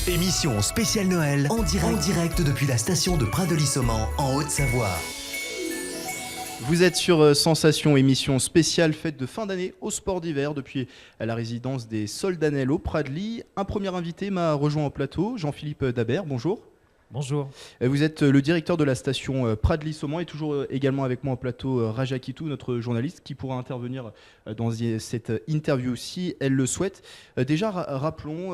Émission spéciale Noël en direct depuis la station de Pradely-Somman en Haute-Savoie. Vous êtes sur Sensation, émission spéciale fête de fin d'année au sport d'hiver depuis la résidence des Soldanelles au Pradely. Un premier invité m'a rejoint au plateau, Jean-Philippe Dabert, bonjour. Bonjour. Vous êtes le directeur de la station Pradely-Somman et toujours également avec moi au plateau Raja Kitou, notre journaliste qui pourra intervenir dans cette interview si elle le souhaite. Déjà, rappelons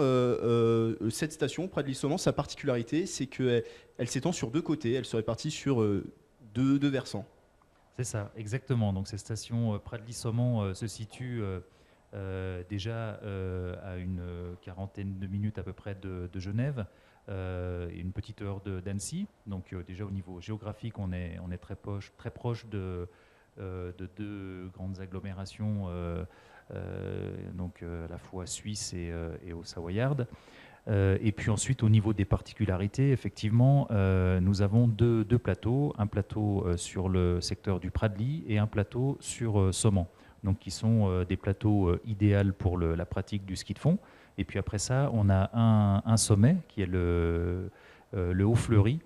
cette station Pradely-Somman, sa particularité, c'est qu'elle s'étend sur deux côtés, elle se répartit sur deux versants. C'est ça, exactement. Donc cette station Pradely-Somman se situe déjà à une quarantaine de minutes à peu près de Genève. Une petite heure d'Annecy. Donc déjà au niveau géographique, on est très proche de deux grandes agglomérations, donc à la fois suisse et au savoyarde. Et puis ensuite, au niveau des particularités, effectivement, nous avons deux plateaux, un plateau sur le secteur du Pradely et un plateau sur Somman, donc qui sont des plateaux idéaux pour la pratique du ski de fond. Et puis après ça, on a un sommet qui est le Haut Fleury,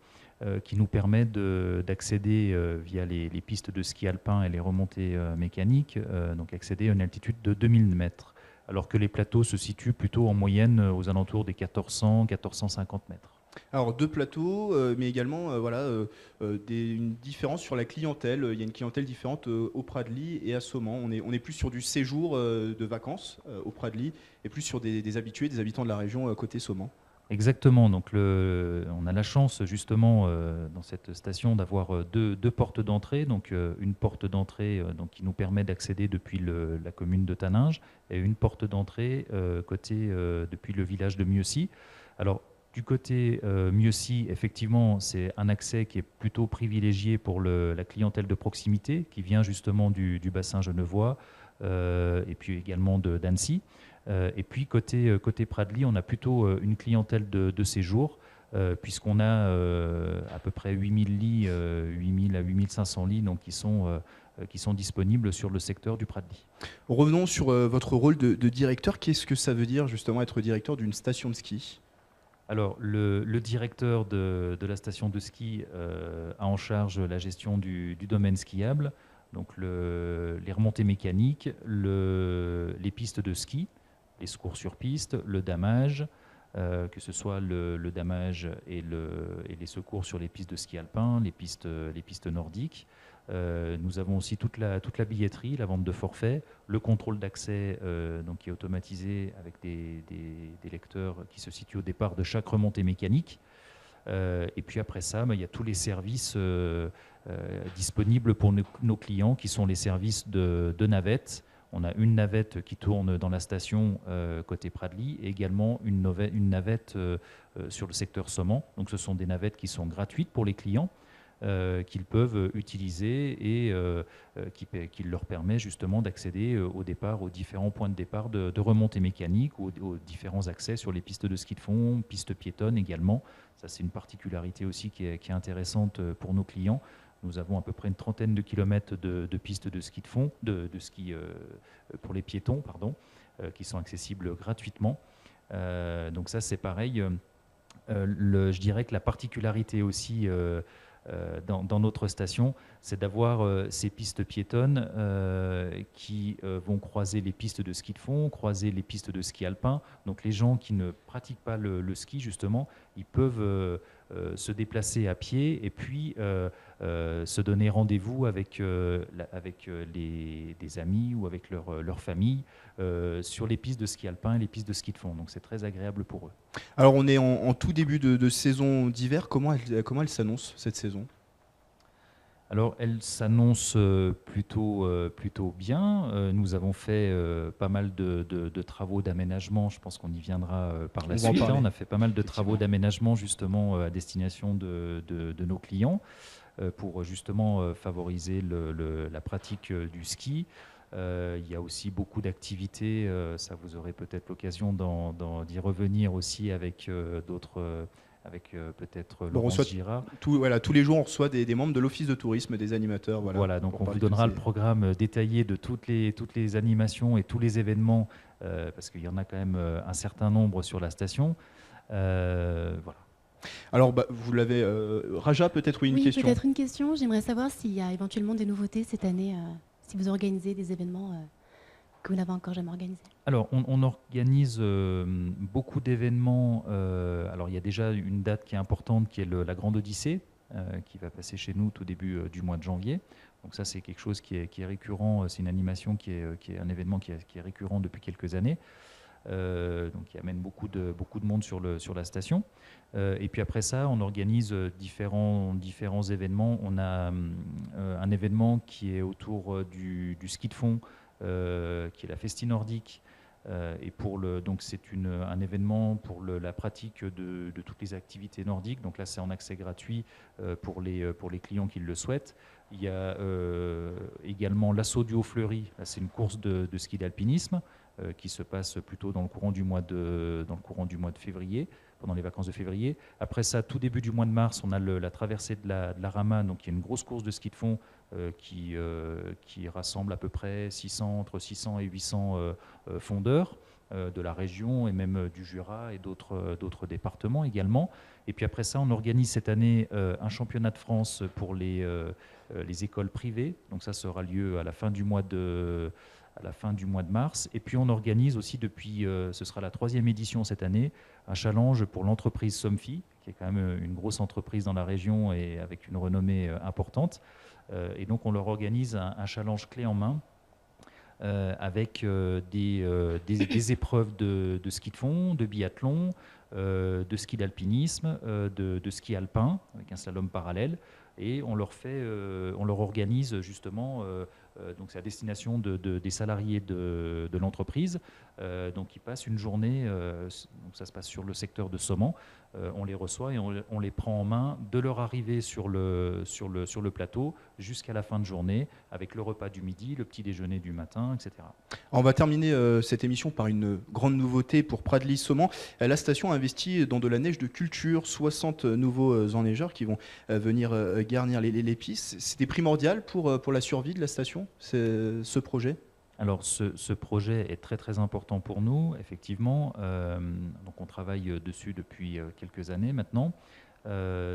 qui nous permet d'accéder via les pistes de ski alpin et les remontées mécaniques, donc accéder à une altitude de 2000 mètres, alors que les plateaux se situent plutôt en moyenne aux alentours des 1400-1450 mètres. Alors deux plateaux, mais également une différence sur la clientèle. Il y a une clientèle différente au Pradely et à Somman. On est plus sur du séjour de vacances au Pradely et plus sur des habitués, des habitants de la région côté Somman. Exactement. Donc on a la chance justement dans cette station d'avoir deux portes d'entrée. Donc une porte d'entrée qui nous permet d'accéder depuis la commune de Taninges et une porte d'entrée depuis le village de Mieuxy. Alors du côté Mieuxy, effectivement, c'est un accès qui est plutôt privilégié pour la clientèle de proximité qui vient justement du bassin genevois et puis également d'Annecy. Et puis côté Pradely, on a plutôt une clientèle de séjour puisqu'on a à peu près 8000 lits, 8000 à 8500 lits donc, qui sont disponibles sur le secteur du Pradely. Revenons sur votre rôle de directeur. Qu'est-ce que ça veut dire justement être directeur d'une station de ski ? Alors, le directeur de la station de ski a en charge la gestion du domaine skiable, donc les remontées mécaniques, les pistes de ski, les secours sur piste, le damage, que ce soit le damage et les secours sur les pistes de ski alpin, les pistes nordiques. Nous avons aussi toute la billetterie, la vente de forfaits, le contrôle d'accès qui est automatisé avec des lecteurs qui se situent au départ de chaque remontée mécanique. Et puis après ça, il y a tous les services disponibles pour nos clients qui sont les services de navette. On a une navette qui tourne dans la station côté Pradely et également une navette sur le secteur Somman. Donc ce sont des navettes qui sont gratuites pour les clients. Qu'ils peuvent utiliser et qui leur permet justement d'accéder aux différents points de départ de remontée mécanique ou aux différents accès sur les pistes de ski de fond, pistes piétonnes également. Ça, c'est une particularité aussi qui est intéressante pour nos clients. Nous avons à peu près une trentaine de kilomètres de pistes de ski de fond, de ski pour les piétons, qui sont accessibles gratuitement. Donc ça, c'est pareil. Je dirais que la particularité aussi dans notre station, c'est d'avoir ces pistes piétonnes qui vont croiser les pistes de ski de fond, croiser les pistes de ski alpin. Donc les gens qui ne pratiquent pas le ski, justement, ils peuvent se déplacer à pied et puis se donner rendez-vous avec des amis ou avec leur famille sur les pistes de ski alpin et les pistes de ski de fond. Donc c'est très agréable pour eux. Alors on est en tout début de saison d'hiver. Comment elle s'annonce cette saison ? Alors, elle s'annonce plutôt bien. Nous avons fait pas mal de travaux d'aménagement. Je pense qu'on y viendra par la suite. On a fait pas mal de travaux d'aménagement justement à destination de nos clients pour justement favoriser la pratique du ski. Il y a aussi beaucoup d'activités. Ça, vous aurez peut-être l'occasion d'y revenir aussi avec d'autres... avec peut-être Laurence Girard. Tous les jours, on reçoit des membres de l'Office de tourisme, des animateurs. Voilà, donc on vous donnera le programme détaillé de toutes les animations et tous les événements, parce qu'il y en a quand même un certain nombre sur la station. Voilà. Alors, vous l'avez... Raja, peut-être, oui, une Oui, question. peut-être une question. J'aimerais savoir s'il y a éventuellement des nouveautés cette année, si vous organisez des événements que vous n'avez encore jamais organisés. Alors, on organise beaucoup d'événements. Alors, il y a déjà une date qui est importante, qui est la Grande Odyssée, qui va passer chez nous tout début du mois de janvier. Donc ça, c'est quelque chose qui est récurrent. C'est une animation qui est un événement qui est récurrent depuis quelques années. Donc qui amène beaucoup de monde sur la station. Et puis après ça, on organise différents événements. On a un événement qui est autour du ski de fond, qui est la Festi Nordique. Et donc c'est un événement pour la pratique de toutes les activités nordiques. Donc là, c'est en accès gratuit pour les clients qui le souhaitent. Il y a également l'assaut du Haut-Fleury. Là, c'est une course de ski d'alpinisme qui se passe plutôt dans le courant du mois de février, pendant les vacances de février. Après ça, tout début du mois de mars, on a la traversée de la Rama, donc qui est une grosse course de ski de fond qui rassemble à peu près entre 600 et 800 fondeurs de la région et même du Jura et d'autres départements également. Et puis après ça, on organise cette année un championnat de France pour les écoles privées. Donc ça aura lieu à la fin du mois de mars. Et puis on organise aussi ce sera la 3e édition cette année, un challenge pour l'entreprise Somfy, qui est quand même une grosse entreprise dans la région et avec une renommée importante. Et donc on leur organise un challenge clé en main avec des épreuves de ski de fond, de biathlon, de ski d'alpinisme, de ski alpin avec un slalom parallèle. Et on leur organise justement, donc c'est à destination des salariés de l'entreprise, donc ils passent une journée, donc ça se passe sur le secteur de Soman, on les reçoit et on les prend en main de leur arrivée sur le plateau jusqu'à la fin de journée, avec le repas du midi, le petit déjeuner du matin, etc. On va terminer cette émission par une grande nouveauté pour Pradly-Soman. La station a investi dans de la neige de culture, 60 nouveaux enneigeurs qui vont venir garnir les pistes. C'était primordial pour la survie de la station, ce projet ? Alors ce projet est très très important pour nous, effectivement. Donc on travaille dessus depuis quelques années maintenant.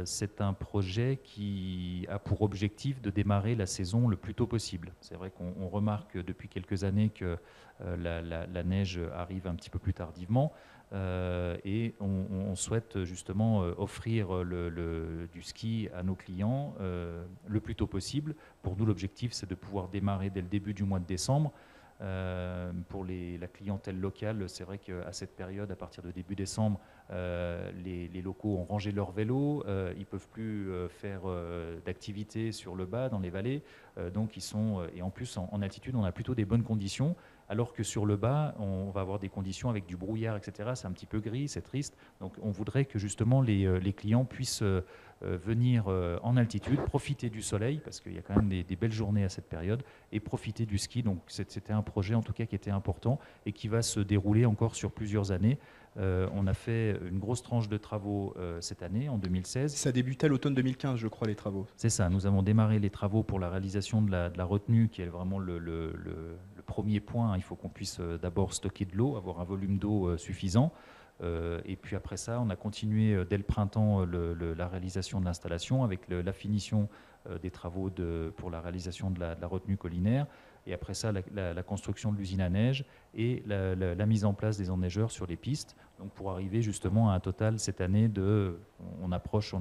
C'est un projet qui a pour objectif de démarrer la saison le plus tôt possible. C'est vrai qu'on remarque depuis quelques années que la neige arrive un petit peu plus tardivement et on souhaite justement offrir du ski à nos clients le plus tôt possible. Pour nous, l'objectif, c'est de pouvoir démarrer dès le début du mois de décembre. Pour la clientèle locale, c'est vrai qu'à cette période, à partir de début décembre, les locaux ont rangé leurs vélos, ils ne peuvent plus faire d'activités sur le bas, dans les vallées, donc ils sont, et en plus en altitude, on a plutôt des bonnes conditions, alors que sur le bas, on va avoir des conditions avec du brouillard, etc. C'est un petit peu gris, c'est triste, donc on voudrait que justement les clients puissent venir en altitude, profiter du soleil, parce qu'il y a quand même des belles journées à cette période, et profiter du ski. Donc c'était un projet en tout cas qui était important et qui va se dérouler encore sur plusieurs années. On a fait une grosse tranche de travaux cette année, en 2016. Ça débutait à l'automne 2015, je crois, les travaux. C'est ça, nous avons démarré les travaux pour la réalisation de la retenue, qui est vraiment le premier point. Il faut qu'on puisse d'abord stocker de l'eau, avoir un volume d'eau suffisant. Et puis après ça, on a continué dès le printemps la réalisation de l'installation avec la finition des travaux pour la réalisation de la retenue collinaire. Et après ça, la construction de l'usine à neige et la mise en place des enneigeurs sur les pistes. Donc pour arriver justement à un total cette année on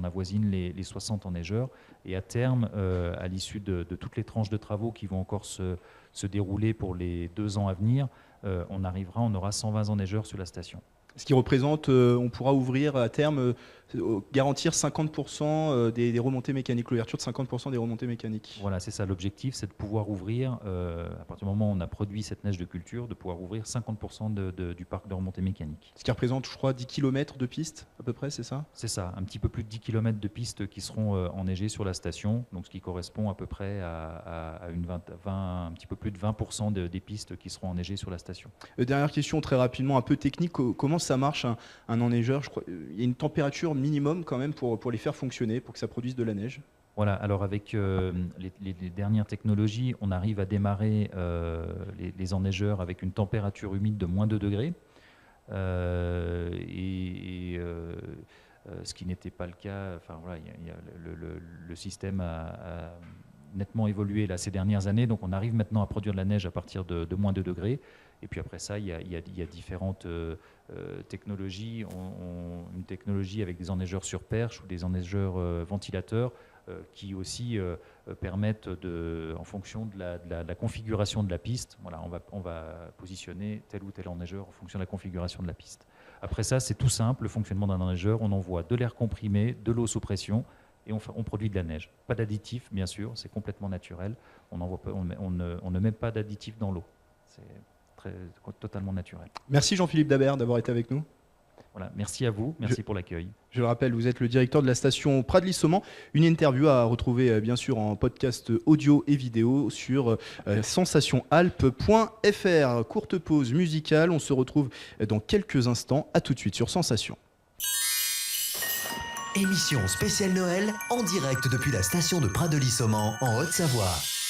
avoisine les 60 enneigeurs. Et à terme, à l'issue de toutes les tranches de travaux qui vont encore se dérouler pour les 2 ans à venir, on aura 120 enneigeurs sur la station. Ce qui représente, on pourra ouvrir à terme, garantir 50% des remontées mécaniques, l'ouverture de 50% des remontées mécaniques. Voilà, c'est ça l'objectif, c'est de pouvoir ouvrir, à partir du moment où on a produit cette neige de culture, de pouvoir ouvrir 50% du parc de remontées mécaniques. Ce qui représente, je crois, 10 km de pistes à peu près, c'est ça ? C'est ça, un petit peu plus de 10 km de pistes qui seront enneigées sur la station, donc ce qui correspond à peu près à un petit peu plus de 20% des pistes qui seront enneigées sur la station. Dernière question très rapidement, un peu technique, comment ça marche un enneigeur ? Je crois, il y a une température minimum quand même pour les faire fonctionner, pour que ça produise de la neige. Voilà, alors avec les dernières technologies, on arrive à démarrer les enneigeurs avec une température humide de -2 degrés. ce qui n'était pas le cas. Enfin, voilà, le système a nettement évolué là, ces dernières années, donc on arrive maintenant à produire de la neige à partir de moins 2 degrés. Et puis après ça, il y a différentes technologies. Une technologie avec des enneigeurs sur perche ou des enneigeurs ventilateurs qui aussi permettent, en fonction de la configuration de la piste, voilà, on va positionner tel ou tel enneigeur en fonction de la configuration de la piste. Après ça, c'est tout simple, le fonctionnement d'un enneigeur. On envoie de l'air comprimé, de l'eau sous pression, et on produit de la neige. Pas d'additifs, bien sûr, c'est complètement naturel. On ne met pas d'additifs dans l'eau. C'est totalement naturel. Merci Jean-Philippe Dabert d'avoir été avec nous. Voilà, merci à vous, merci pour l'accueil. Je le rappelle, vous êtes le directeur de la station Pradly-Soman. Une interview à retrouver bien sûr en podcast audio et vidéo sur sensationalpes.fr. Courte pause musicale, on se retrouve dans quelques instants. À tout de suite sur Sensation. Émission spéciale Noël en direct depuis la station de Pradly-Soman en Haute-Savoie.